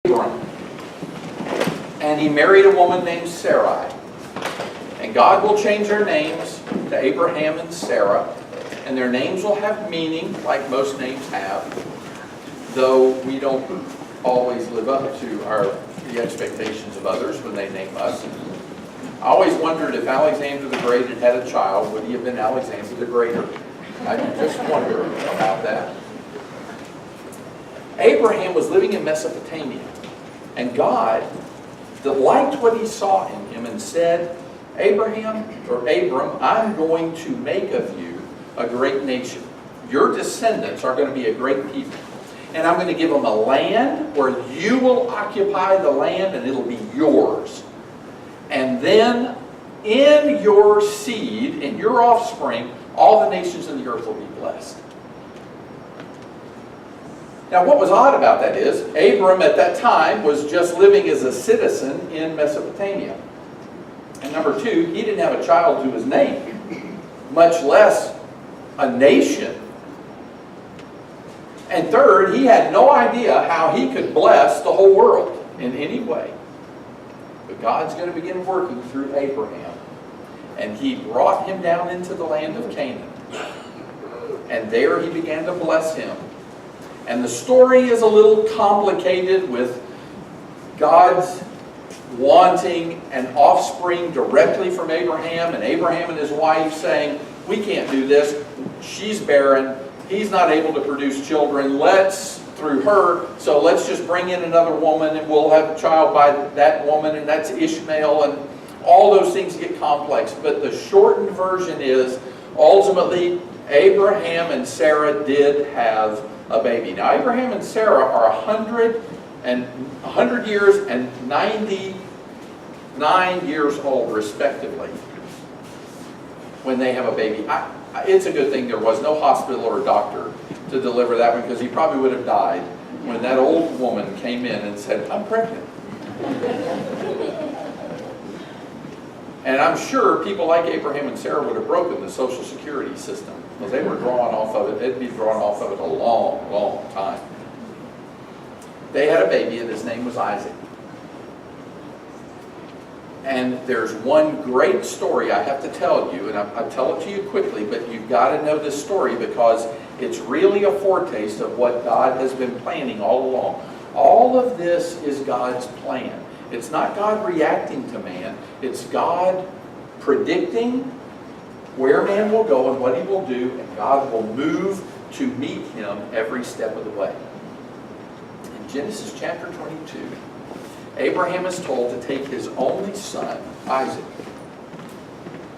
Abram. And he married a woman named Sarai. And God will change their names to Abraham and Sarah. And their names will have meaning, like most names have, though we don't always live up to the expectations of others when they name us. I always wondered if Alexander the Great had a child, would he have been Alexander the Greater? I just wonder about that. Abraham was living in Mesopotamia, and God liked what he saw in him and said, Abram, I'm going to make of you a great nation. Your descendants are going to be a great people. And I'm going to give them a land where you will occupy the land and it'll be yours. And then in your seed, in your offspring, all the nations of the earth will be blessed. Now what was odd about that is, Abram at that time was just living as a citizen in Mesopotamia. And number two, he didn't have a child to his name, much less a nation. And third, he had no idea how he could bless the whole world in any way. But God's going to begin working through Abraham. And he brought him down into the land of Canaan. And there he began to bless him. And the story is a little complicated with God's wanting an offspring directly from Abraham, and Abraham and his wife saying, we can't do this. She's barren. He's not able to produce children. Through her, so let's just bring in another woman and we'll have a child by that woman, and that's Ishmael, and all those things get complex. But the shortened version is, ultimately, Abraham and Sarah did have a baby. Now, Abraham and Sarah are 100 years and 99 years old, respectively, when they have a baby. It's a good thing there was no hospital or doctor to deliver that one, because he probably would have died when that old woman came in and said, I'm pregnant. And I'm sure people like Abraham and Sarah would have broken the Social Security system, because they were drawing off of it. They'd be drawing off of it a long, long time. They had a baby, and his name was Isaac. And there's one great story I have to tell you, and I'll tell it to you quickly, but you've got to know this story because it's really a foretaste of what God has been planning all along. All of this is God's plan. It's not God reacting to man. It's God predicting where man will go and what he will do, and God will move to meet him every step of the way. In Genesis chapter 22, Abraham is told to take his only son, Isaac,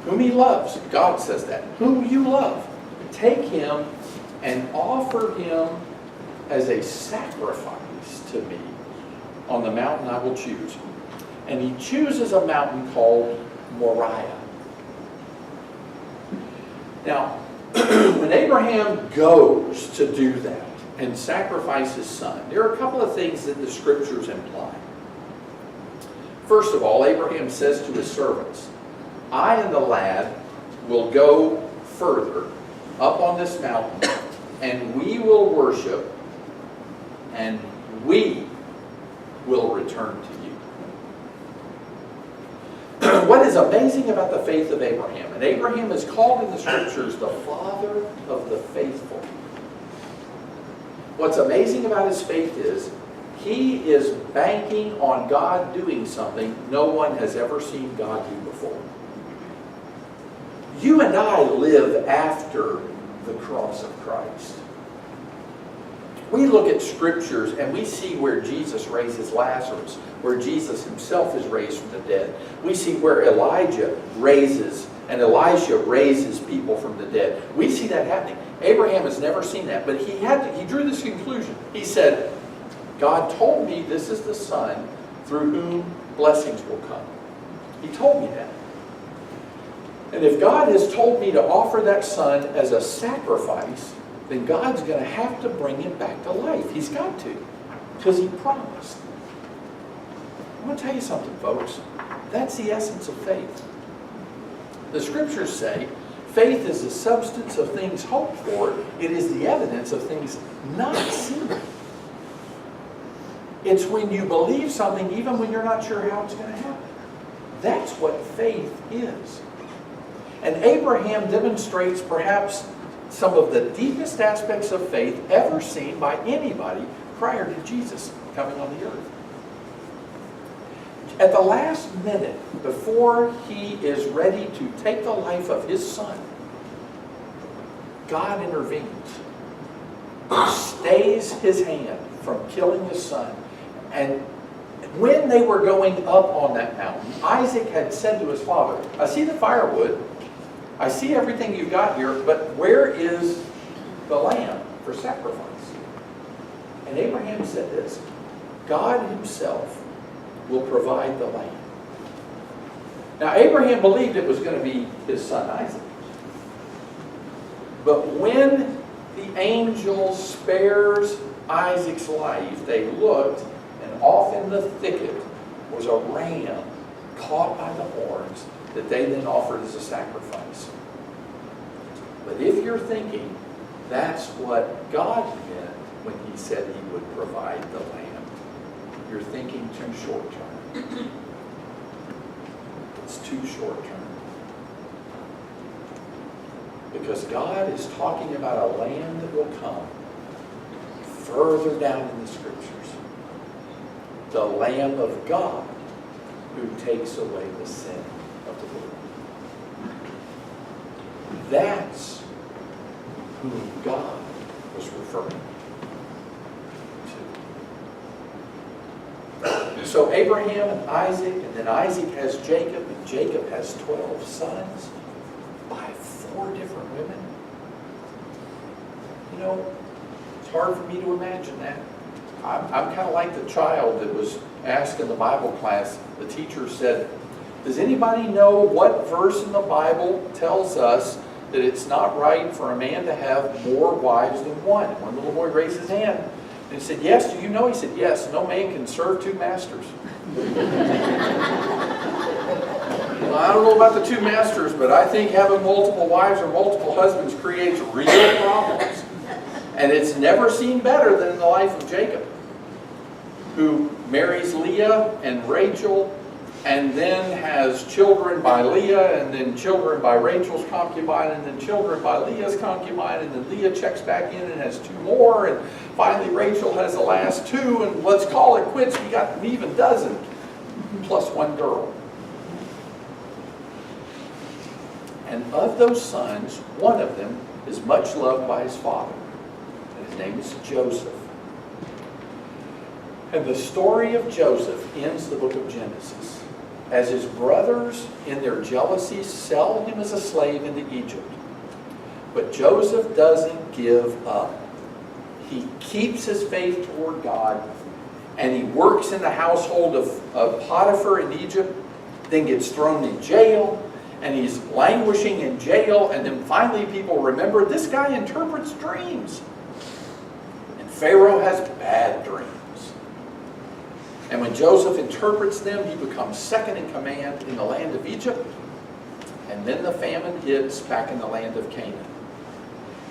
whom he loves. God says that. Whom you love. Take him and offer him as a sacrifice to me on the mountain I will choose. And he chooses a mountain called Moriah. Now, when Abraham goes to do that and sacrifice his son, there are a couple of things that the scriptures imply. First of all, Abraham says to his servants, I and the lad will go further up on this mountain, and we will worship, and we will return to you. What is amazing about the faith of Abraham, and Abraham is called in the scriptures the father of the faithful. What's amazing about his faith is he is banking on God doing something no one has ever seen God do before. You and I live after the cross of Christ. We look at scriptures and we see where Jesus raises Lazarus, where Jesus himself is raised from the dead. We see where Elijah raises and Elisha raises people from the dead. We see that happening. Abraham has never seen that, but he drew this conclusion. He said, God told me this is the son through whom blessings will come. He told me that. And if God has told me to offer that son as a sacrifice, then God's going to have to bring him back to life. He's got to, because he promised. I want to tell you something, folks. That's the essence of faith. The scriptures say, faith is the substance of things hoped for. It is the evidence of things not seen. It's when you believe something even when you're not sure how it's going to happen. That's what faith is. And Abraham demonstrates perhaps some of the deepest aspects of faith ever seen by anybody prior to Jesus coming on the earth. At the last minute, before he is ready to take the life of his son, God intervenes, stays his hand from killing his son. And when they were going up on that mountain, Isaac had said to his father, I see the firewood, I see everything you've got here, but where is the lamb for sacrifice? And Abraham said this, God himself will provide the lamb. Now Abraham believed it was going to be his son Isaac. But when the angel spares Isaac's life, they looked, and off in the thicket was a ram caught by the horns that they then offered as a sacrifice. But if you're thinking that's what God meant when he said he would provide the lamb, you're thinking too short term. It's too short term. Because God is talking about a lamb that will come further down in the Scriptures. The Lamb of God who takes away the sin of the world. That's who God was referring to. So Abraham and Isaac, and then Isaac has Jacob, and Jacob has 12 sons by 4 different women. You know, it's hard for me to imagine that. I'm kind of like the child that was asked in the Bible class. The teacher said, does anybody know what verse in the Bible tells us that it's not right for a man to have more wives than one? And one little boy raised his hand and he said, yes, do you know? He said, yes, no man can serve 2 masters. Well, I don't know about the 2 masters, but I think having multiple wives or multiple husbands creates real problems. And it's never seen better than in the life of Jacob, who marries Leah and Rachel, and then has children by Leah, and then children by Rachel's concubine, and then children by Leah's concubine, and then Leah checks back in and has 2 more, and finally Rachel has the last 2, and let's call it quits. We got an even dozen, plus 1 girl. And of those sons, one of them is much loved by his father. And his name is Joseph. And the story of Joseph ends the book of Genesis as his brothers, in their jealousy, sell him as a slave into Egypt. But Joseph doesn't give up. He keeps his faith toward God, and he works in the household of Potiphar in Egypt, then gets thrown in jail, and he's languishing in jail, and then finally people remember this guy interprets dreams. And Pharaoh has bad dreams. And when Joseph interprets them, he becomes second in command in the land of Egypt. And then the famine hits back in the land of Canaan.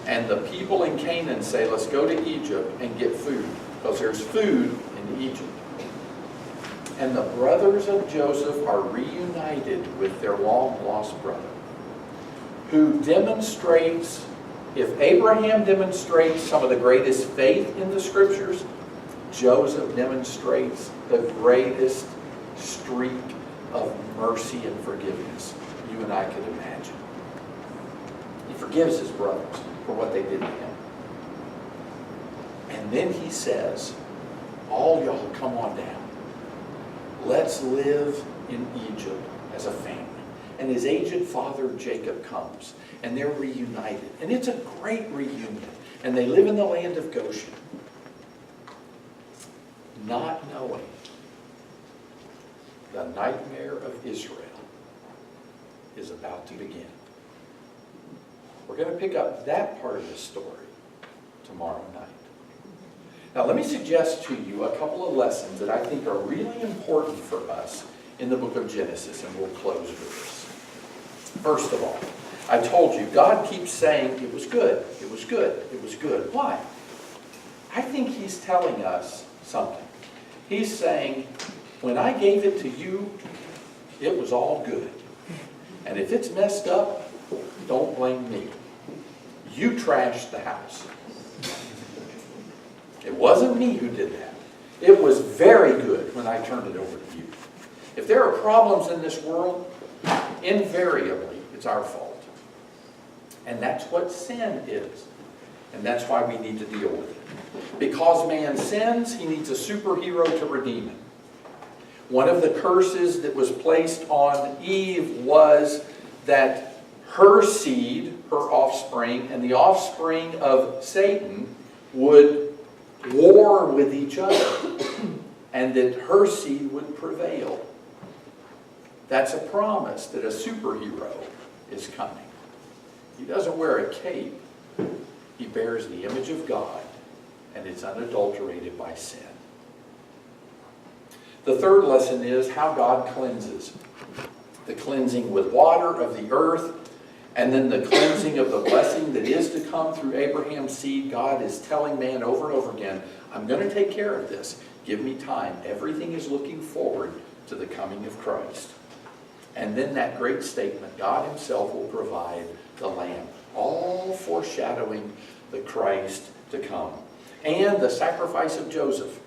And the people in Canaan say, let's go to Egypt and get food, because there's food in Egypt. And the brothers of Joseph are reunited with their long-lost brother, who demonstrates, if Abraham demonstrates some of the greatest faith in the Scriptures, Joseph demonstrates the greatest streak of mercy and forgiveness you and I could imagine. He forgives his brothers for what they did to him. And then he says, all y'all come on down. Let's live in Egypt as a family. And his aged father Jacob comes, and they're reunited. And it's a great reunion. And they live in the land of Goshen, not knowing the nightmare of Israel is about to begin. We're going to pick up that part of the story tomorrow night. Now let me suggest to you a couple of lessons that I think are really important for us in the book of Genesis, and we'll close with this. First of all, I told you, God keeps saying it was good, it was good, it was good. Why? I think he's telling us something. He's saying, when I gave it to you, it was all good. And if it's messed up, don't blame me. You trashed the house. It wasn't me who did that. It was very good when I turned it over to you. If there are problems in this world, invariably, it's our fault. And that's what sin is. And that's why we need to deal with it. Because man sins, he needs a superhero to redeem him. One of the curses that was placed on Eve was that her seed, her offspring, and the offspring of Satan would war with each other, and that her seed would prevail. That's a promise that a superhero is coming. He doesn't wear a cape. He bears the image of God, and it's unadulterated by sin. The third lesson is how God cleanses. The cleansing with water of the earth, and then the cleansing of the blessing that is to come through Abraham's seed. God is telling man over and over again, I'm going to take care of this. Give me time. Everything is looking forward to the coming of Christ. And then that great statement, God himself will provide the Lamb, all foreshadowing the Christ to come. And the sacrifice of Joseph.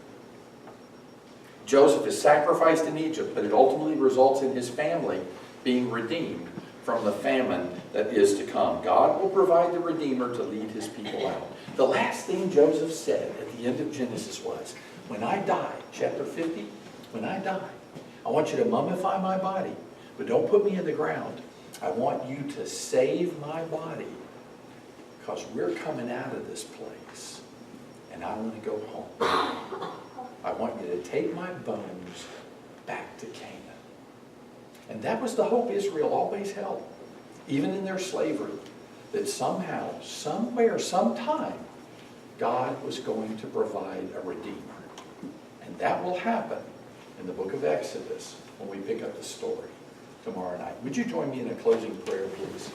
Joseph is sacrificed in Egypt, but it ultimately results in his family being redeemed from the famine that is to come. God will provide the Redeemer to lead his people out. The last thing Joseph said at the end of Genesis was, when I die, chapter 50, when I die, I want you to mummify my body, but don't put me in the ground. I want you to save my body, because we're coming out of this place, and I want to go home. I want you to take my bones back to Canaan. And that was the hope Israel always held, even in their slavery, that somehow, somewhere, sometime, God was going to provide a Redeemer. And that will happen in the book of Exodus when we pick up the story tomorrow night. Would you join me in a closing prayer, please?